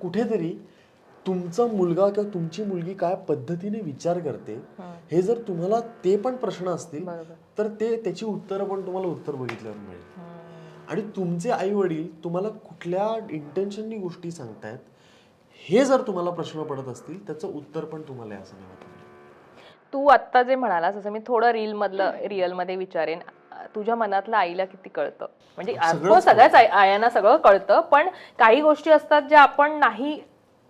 कुठेतरी तुमचा मुलगा किंवा तुमची मुलगी काय पद्धतीने विचार करते हे जर तुम्हाला ते पण प्रश्न असतील तर त्याची उत्तरं पण तुम्हाला उत्तर बघितल्यावर मिळेल. आणि तुमचे आई वडील तुम्हाला कुठल्या इंटेन्शननी गोष्टी सांगतायत हे जर तुम्हाला प्रश्न पडत असतील त्याचं उत्तर पण तुम्हाला असं नाही वाटत. तू आत्ता जे म्हणालास असं मी थोडं रिअल मध्ये विचारेन, तुझ्या मनातलं आईला किती कळतं? म्हणजे सगळ्याच आयांना सगळं कळतं, पण काही गोष्टी असतात ज्या आपण नाही,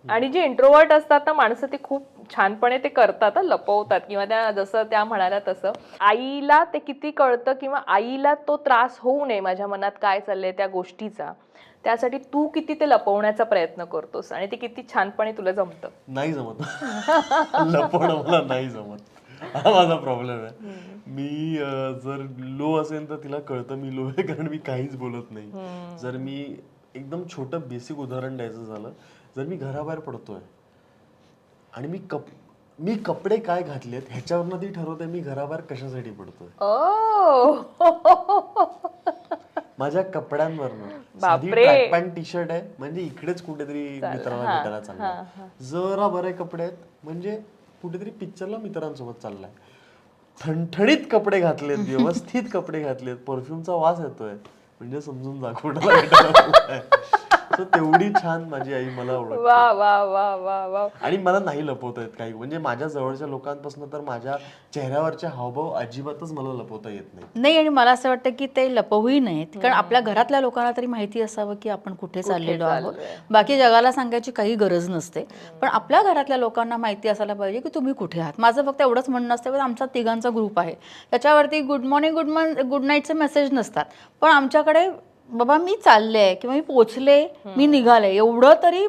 आणि जे इंट्रोवर्ट असतात ना माणसं ते खूप छानपणे ते करतात, लपवतात, किंवा त्या जसं त्या म्हणाल्या तसं आईला ते किती कळतं, किंवा आईला तो त्रास होऊ नये माझ्या मनात काय चाललंय त्या गोष्टीचा, त्यासाठी तू किती ते लपवण्याचा प्रयत्न करतोस आणि ते किती छानपणे तुला जमतं? नाही जमत. लपवणं मला नाही जमत, हा माझा प्रॉब्लेम आहे. मी जर लो असेल तर तिला कळतं मी लो आहे, कारण मी काहीच बोलत नाही. जर मी एकदम छोटं बेसिक उदाहरण द्यायचं झालं, जर मी घराबाहेर पडतोय आणि मी कपडे काय घातलेत ह्याच्यावरनं ती ठरवते मी घराबाहेर कशासाठी पडतोय. माझ्या कपड्यांवरनं. साधी ट्रॅक पॅन्ट टी शर्ट आहे म्हणजे इकडेच कुठेतरी मित्राला भेटायला चाललाय. जरा बरे कपडे आहेत म्हणजे कुठेतरी पिक्चरला मित्रांसोबत चाललाय. ठणठणीत कपडे घातलेत, व्यवस्थित कपडे घातलेत, परफ्यूमचा वास येतोय म्हणजे समजून जा कुणाला भेटायला. तेवढी छान माझी आई मला ओळखते. वा वा वा वा वा. आणि मला नाही लपवता येत काही, म्हणजे माझ्या जवळच्या लोकांपासून तर माझ्या चेहऱ्यावरचे हावभाव अजिबातच मला लपवता येत नाही. आणि मला असं वाटतं की ते लपवूही नाहीत, कारण आपल्या घरातल्या लोकांना तरी माहिती असावं की आपण कुठे चाललेलो आहोत. बाकी जगाला सांगायची काही गरज नसते, पण आपल्या घरातल्या लोकांना माहिती असायला पाहिजे की तुम्ही कुठे आहात. माझं फक्त एवढंच म्हणणं असतं की आमचा तिघांचा ग्रुप आहे, त्याच्यावरती गुड मॉर्निंग गुड नाईटचे मेसेज नसतात, पण आमच्याकडे बाबा मी चालले किंवा मी पोचले, मी निघाले, एवढं तरी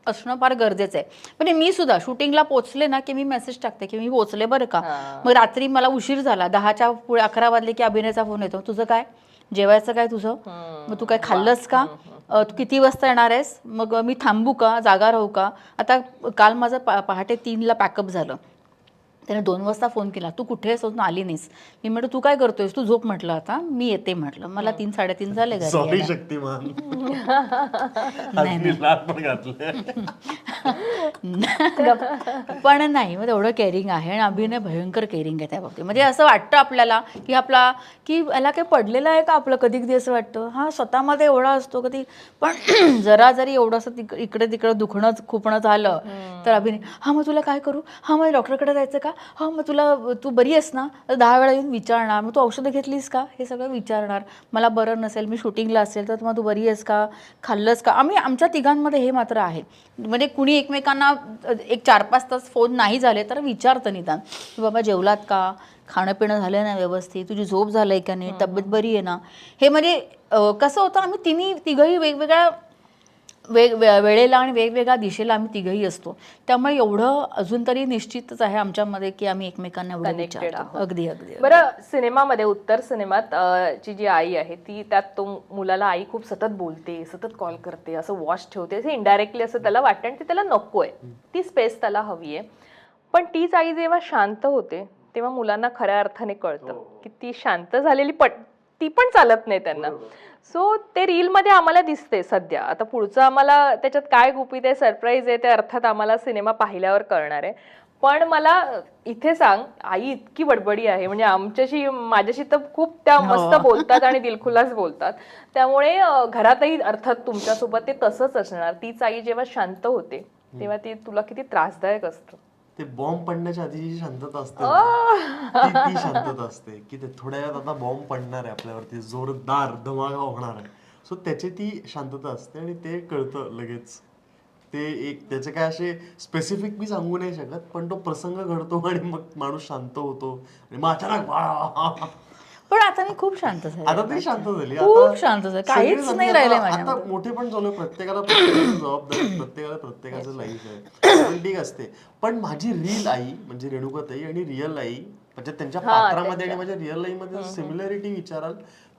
असणं फार गरजेचं आहे. म्हणजे मी सुद्धा शूटिंगला पोचले ना की मी मेसेज टाकते की मी पोचले बरं का. मग रात्री मला उशीर झाला, 10च्या पुढे 11 वाजले की अभिनयचा फोन येतो, तुझं काय जेवायचं काय तुझं, मग तू काय खाल्लंस का, तू किती वाजता येणार आहेस, मग मी थांबू का, जागा राहू का. आता काल माझं पहाटे 3ला पॅकअप झालं, त्याने 2 वाजता फोन केला, तू कुठे आहेस, अजून आली नाहीस. मी म्हटलं तू काय करतोयस, तू झोप म्हटलं, आता मी येते म्हटलं. मला 3-3:30 झाले घरी. सॉरी शक्तिमान. पण नाही, मग एवढं केअरिंग आहे आणि अभिनय भयंकर केअरिंग आहे त्या बाबतीत. म्हणजे असं वाटतं आपल्याला की की याला काही पडलेलं आहे का आपलं, कधी कधी असं वाटतं. हा स्वतःमध्ये एवढा असतो कधी, पण जरा जरी एवढंसं इकडे तिकडे दुखणं खुपणं झालं तर अभिनय, हा मग तुला काय करू, हा मग डॉक्टरकडे जायचं का, हा मग तू बरी आहेस ना, 10 वेळा येऊन विचारणार, मग तू औषधं घेतलीस का, हे सगळं विचारणार. मला बरं नसेल, मी शूटिंगला असेल तर मग तू बरी आहेस का, खाल्लंस का. आमच्या तिघांमध्ये हे मात्र आहे, म्हणजे कुणी एकमेकांना एक 4-5 तास फोन नाही झाले तर विचारतं निदान की बाबा जेवलात का, खाणं पिणं झालं ना व्यवस्थित, तुझी झोप झालंय का नाही, तब्येत बरी आहे ना. हे म्हणजे कसं होतं, आम्ही तिघही वेगवेगळ्या वेळेला आणि वेगवेगळ्या दिशेला आम्ही तिघही असतो, त्यामुळे एवढं अजून तरी निश्चितच आहे आमच्यामध्ये की आम्ही एकमेकांना एवढं कनेक्टेड आहोत. अगदी अगदी. बरं, सिनेमामध्ये उत्तर सिनेमात ची जी आई आहे ती, त्यात तो मुलाला आई खूप सतत बोलते, सतत कॉल करते, असं वॉच ठेवते, असं इनडायरेक्टली असं त्याला वाटतं आणि ते त्याला नकोय, ती स्पेस त्याला हवी आहे. पण तीच आई जेव्हा शांत होते तेव्हा मुलांना खऱ्या अर्थाने कळतं की ती शांत झालेली ती पण चालत नाही त्यांना. सो ते रीलमध्ये आम्हाला दिसते सध्या. आता पुढचं आम्हाला त्याच्यात काय गुपित आहे, सरप्राईज आहे, ते अर्थात आम्हाला सिनेमा पाहिल्यावर कळणार आहे. पण मला इथे सांग, आई इतकी बडबडी आहे, म्हणजे माझ्याशी तर खूप त्या मस्त बोलतात आणि दिलखुलास बोलतात, त्यामुळे घरातही अर्थात तुमच्यासोबत ते तसंच असणार. तीच आई जेव्हा शांत होते तेव्हा ते तुला किती त्रासदायक असतं. ते बॉम्ब पडण्याच्या आधीची जी शांतता असते ती शांतता असते की ते थोड्या वेळात आता बॉम्ब पडणार आहे आपल्यावरती, जोरदार धमाका होणार आहे. सो त्याची ती शांतता असते आणि ते कळतं लगेच. ते एक त्याचे काय असे स्पेसिफिक मी सांगू नाही शकत, पण तो प्रसंग घडतो आणि मग माणूस शांत होतो आणि मग अचानक. पण आता मी खूप शांत झाले, आता तरी शांत झाली, खूप शांत झाली, काहीच नाही राहिलंय माझ्या. आता मोठे पण झालो, प्रत्येकाला प्रत्येकाची जबाबदारी, प्रत्येकाला प्रत्येकाचं लाईफ आहे, पण ठीक असते. पण माझी रिअल आई म्हणजे रेणुकाताई आणि रिअल आई म्हणजे त्यांच्या पात्रामध्ये आणि माझ्या रिअल लाईफ मध्ये सिमिलॅरिटी विचाराल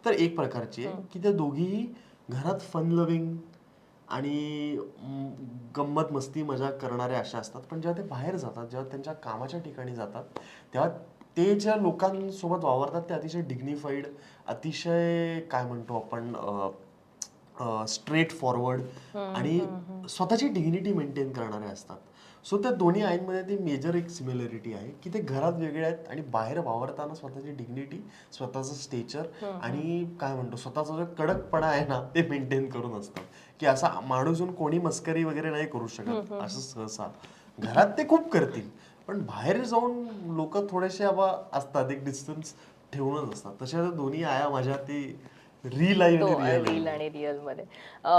तर एक प्रकारची आहे की त्या दोघीही घरात फन लव्हिंग आणि गंमत मस्ती मजा करणारे अशा असतात, पण जेव्हा ते बाहेर जातात, जेव्हा त्यांच्या कामाच्या ठिकाणी जातात, तेव्हा ते ज्या लोकांसोबत वावरतात ते अतिशय डिग्निफाईड, अतिशय काय म्हणतो आपण स्ट्रेट फॉरवर्ड आणि स्वतःची डिग्निटी मेंटेन करणारे असतात. सो त्या दोन्ही आईंमध्ये ती मेजर एक सिमिलॅरिटी आहे की ते घरात वेगळे आहेत आणि बाहेर वावरताना स्वतःची डिग्निटी, स्वतःचं स्टेचर आणि काय म्हणतो स्वतःचा जो कडकपणा आहे ना ते मेंटेन करून असतात. की असा माणूस येऊन कोणी मस्करी वगैरे नाही करू शकत असं सहसा. घरात ते खूप करतील पण बाहेर जाऊन लोक थोडेसे असतात, एक डिस्टन्स ठेवूनच असतात. तशा दोन्ही आया माझ्या ती रिअल आई आणि रिअल रील आणि रिअल मध्ये